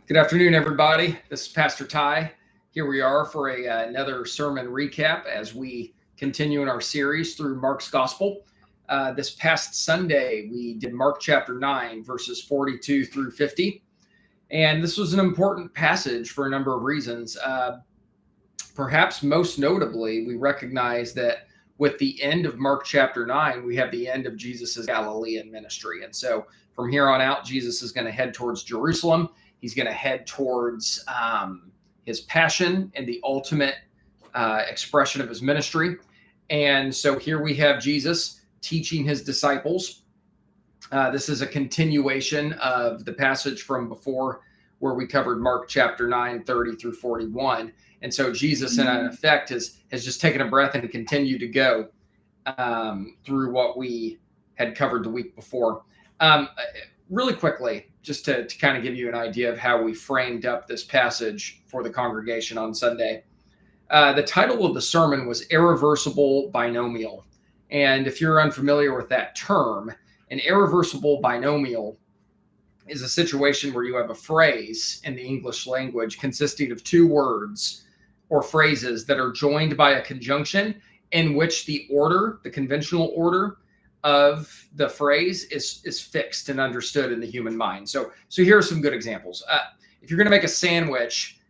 Good afternoon, everybody. This is Pastor Ty. Here we are for another sermon recap as we continue in our series through Mark's Gospel. This past Sunday, we did Mark chapter 9, verses 42 through 50. And this was an important passage for a number of reasons. Perhaps most notably, we recognize that with the end of Mark chapter 9, we have the end of Jesus' Galilean ministry. And so from here on out, Jesus is going to head towards Jerusalem. He's going to head towards his passion and the ultimate expression of his ministry. And so here we have Jesus teaching his disciples. This is a continuation of the passage from before where we covered Mark chapter 9, 30 through 41. And so Jesus, in effect, has just taken a breath and continued to go through what we had covered the week before. Really quickly, just to kind of give you an idea of how we framed up this passage for the congregation on Sunday. The title of the sermon was Irreversible Binomial. And if you're unfamiliar with that term, an irreversible binomial is a situation where you have a phrase in the English language consisting of two words or phrases that are joined by a conjunction in which the order, the conventional order of the phrase is fixed and understood in the human mind. So here are some good examples. If you're going to make a sandwich,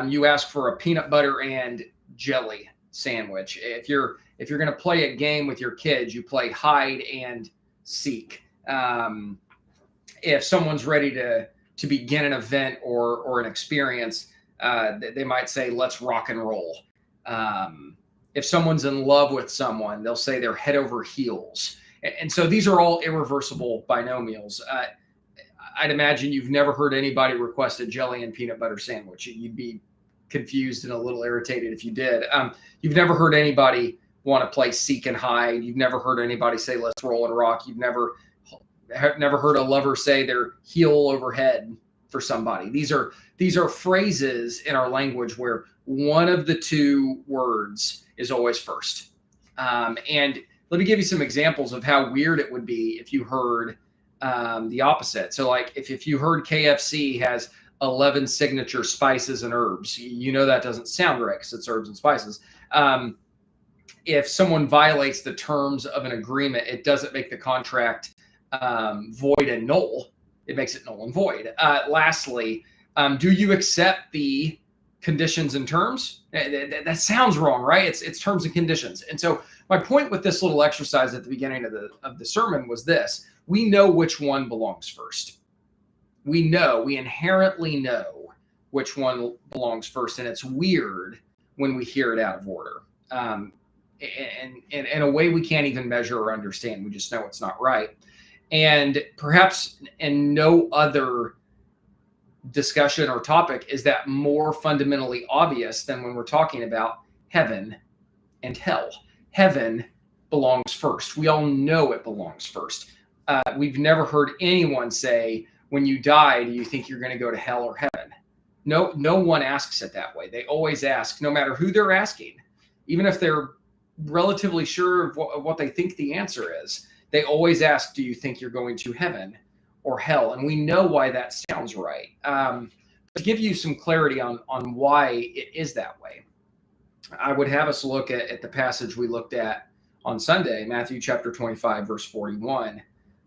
you ask for a peanut butter and jelly sandwich. If you're going to play a game with your kids, you play hide and seek. If someone's ready to begin an event or an experience, they might say, let's rock and roll. If someone's in love with someone, they'll say they're head over heels. And so these are all irreversible binomials. I'd imagine you've never heard anybody request a jelly and peanut butter sandwich. You'd be confused and a little irritated if you did. You've never heard anybody want to play seek and hide. You've never heard anybody say, let's roll and rock. You've never heard a lover say they're heel over head for somebody. These are phrases in our language where one of the two words is always first. And let me give you some examples of how weird it would be if you heard the opposite. So like if you heard KFC has 11 signature spices and herbs, you know that doesn't sound right because it's herbs and spices. If someone violates the terms of an agreement, it doesn't make the contract void and null. It makes it null and void. Lastly, do you accept the conditions and terms? That sounds wrong, right? It's terms and conditions. And so my point with this little exercise at the beginning of the sermon was this: we know which one belongs first. We inherently know which one belongs first, and it's weird when we hear it out of order. And in a way we can't even measure or understand. We just know it's not right. And perhaps in no other discussion or topic is that more fundamentally obvious than when we're talking about heaven and hell. Heaven belongs first. We all know it belongs first. We've never heard anyone say, when you die, do you think you're going to go to hell or heaven? No one asks it that way. They always ask, no matter who they're asking, even if they're relatively sure of what they think the answer is, they always ask, do you think you're going to heaven or hell? And we know why that sounds right. To give you some clarity on why it is that way, I would have us look at the passage we looked at on Sunday, Matthew chapter 25, verse 41,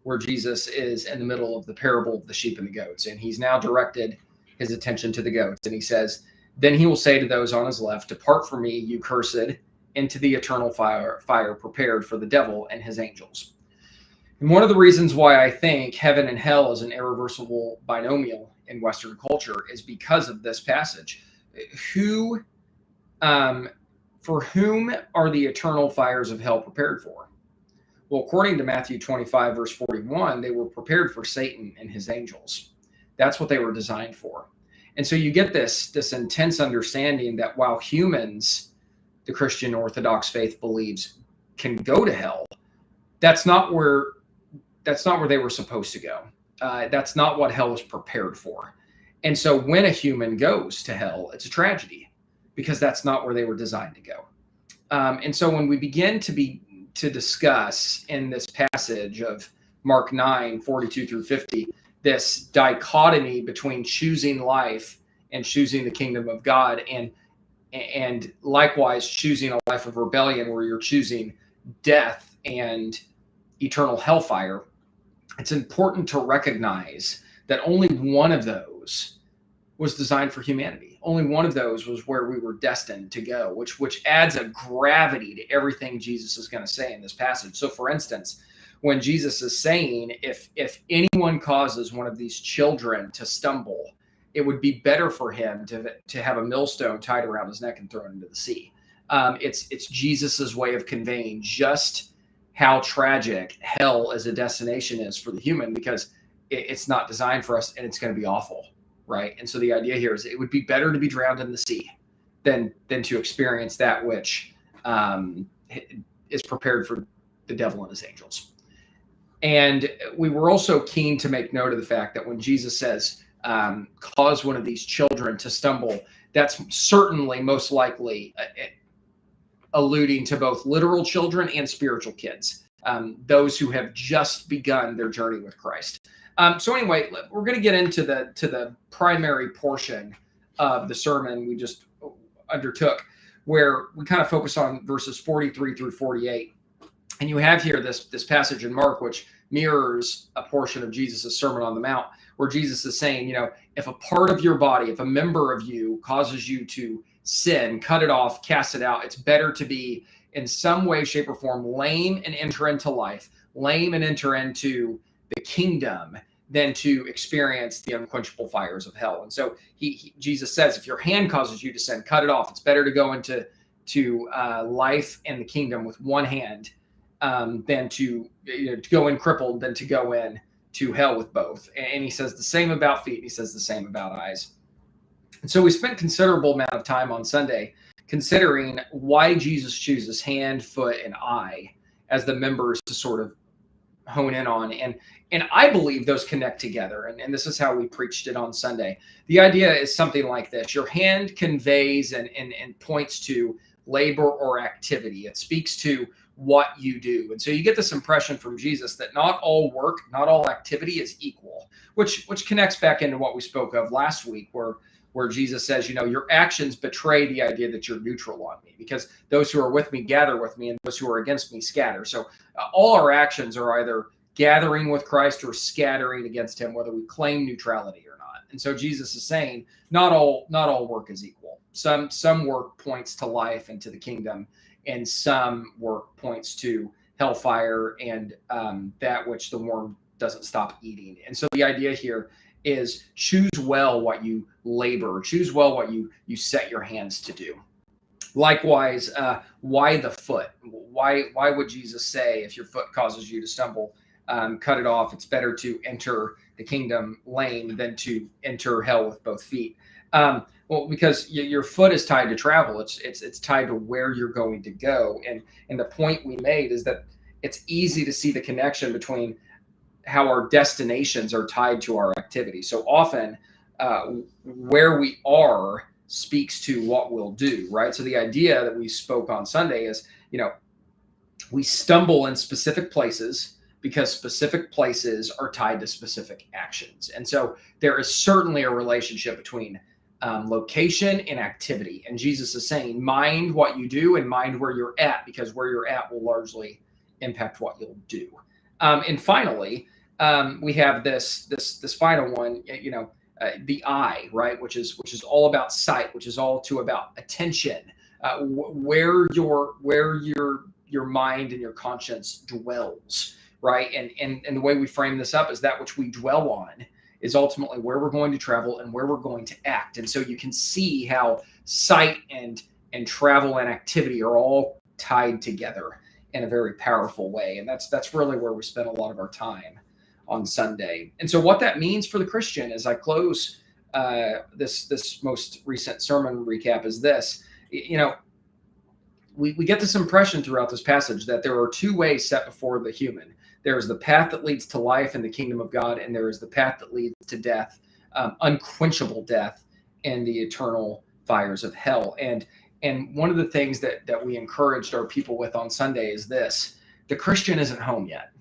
where Jesus is in the middle of the parable of the sheep and the goats. And he's now directed his attention to the goats. And he says, then he will say to those on his left, depart from me, you cursed, into the eternal fire prepared for the devil and his angels. And one of the reasons why I think heaven and hell is an irreversible binomial in Western culture is because of this passage. For whom are the eternal fires of hell prepared for? Well, according to Matthew 25, verse 41, they were prepared for Satan and his angels. That's what they were designed for. And so you get this intense understanding that while humans, the Christian Orthodox faith believes, can go to hell, that's not where they were supposed to go. That's not what hell was prepared for. And so when a human goes to hell, it's a tragedy because that's not where they were designed to go. And so when we begin to discuss in this passage of Mark 9, 42 through 50, this dichotomy between choosing life and choosing the kingdom of God, and likewise choosing a life of rebellion where you're choosing death and eternal hellfire. It's important to recognize that only one of those was designed for humanity. Only one of those was where we were destined to go, which adds a gravity to everything Jesus is going to say in this passage. So for instance, when Jesus is saying, if anyone causes one of these children to stumble, it would be better for him to have a millstone tied around his neck and thrown into the sea. It's Jesus's way of conveying just how tragic hell as a destination is for the human, because it's not designed for us, and it's going to be awful, right? And so the idea here is it would be better to be drowned in the sea than to experience that which is prepared for the devil and his angels. And we were also keen to make note of the fact that when Jesus says, cause one of these children to stumble, that's certainly most likely alluding to both literal children and spiritual kids, those who have just begun their journey with Christ. So anyway, we're going to get into the primary portion of the sermon we just undertook, where we kind of focus on verses 43 through 48. And you have here this passage in Mark, which mirrors a portion of Jesus' Sermon on the Mount, where Jesus is saying, if a part of your body, if a member of you causes you to sin, cut it off, cast it out. It's better to be in some way, shape, or form lame and enter into life, lame and enter into the kingdom, than to experience the unquenchable fires of hell. And so Jesus says, if your hand causes you to sin, cut it off. It's better to go into life and the kingdom with one hand than to go in crippled than to go in to hell with both. And he says the same about feet. He says the same about eyes. And so we spent considerable amount of time on Sunday considering why Jesus chooses hand, foot, and eye as the members to sort of hone in on. And I believe those connect together. And this is how we preached it on Sunday. The idea is something like this. Your hand conveys and points to labor or activity. It speaks to what you do. And so you get this impression from Jesus that not all work, not all activity is equal, which connects back into what we spoke of last week, where Jesus says, your actions betray the idea that you're neutral on me, because those who are with me gather with me, and those who are against me scatter. So all our actions are either gathering with Christ or scattering against him, whether we claim neutrality or not. And so Jesus is saying, not all work is equal. Some work points to life and to the kingdom, and some work points to hellfire and that which the worm doesn't stop eating. And so the idea here is choose well what you labor, choose well what you set your hands to do. Likewise, why the foot? Why would Jesus say, if your foot causes you to stumble, cut it off? It's better to enter the kingdom lame than to enter hell with both feet. Well, because your foot is tied to travel. It's tied to where you're going to go. And the point we made is that it's easy to see the connection between how our destinations are tied to our activity. So often where we are speaks to what we'll do, right? So the idea that we spoke on Sunday is, we stumble in specific places because specific places are tied to specific actions. And so there is certainly a relationship between location and activity. And Jesus is saying, mind what you do and mind where you're at, because where you're at will largely impact what you'll do. And finally, we have this final one, the eye, right, which is all about sight, which is all about attention, where your mind and your conscience dwells, right? And the way we frame this up is that which we dwell on is ultimately where we're going to travel and where we're going to act. And so you can see how sight and travel and activity are all tied together in a very powerful way. And that's really where we spend a lot of our time on Sunday. And so what that means for the Christian, as I close this most recent sermon recap, is this. We get this impression throughout this passage that there are two ways set before the human. There is the path that leads to life in the kingdom of God, and there is the path that leads to death, unquenchable death, and the eternal fires of hell. And one of the things that we encouraged our people with on Sunday is this: the Christian isn't home yet.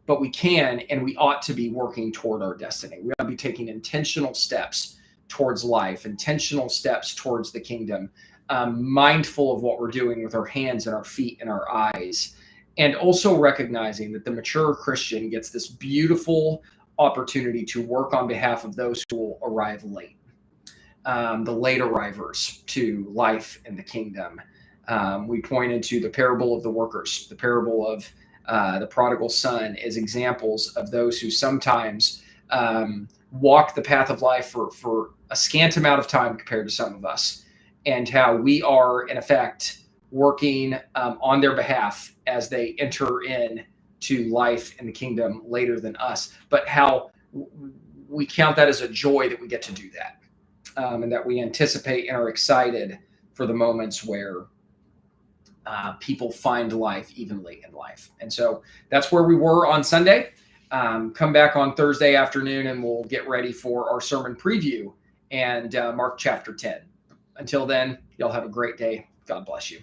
but we can and we ought to be working toward our destiny. We ought to be taking intentional steps towards life, intentional steps towards the kingdom, mindful of what we're doing with our hands and our feet and our eyes, and also recognizing that the mature Christian gets this beautiful opportunity to work on behalf of those who will arrive late, the late arrivers to life in the kingdom. We pointed to the parable of the workers, the parable of the prodigal son, as examples of those who sometimes walk the path of life for a scant amount of time compared to some of us, and how we are, in effect, working on their behalf as they enter in to life in the kingdom later than us, but how we count that as a joy that we get to do that, and that we anticipate and are excited for the moments where people find life even late in life. And so that's where we were on Sunday. Come back on Thursday afternoon and we'll get ready for our sermon preview and Mark chapter 10. Until then, y'all have a great day. God bless you.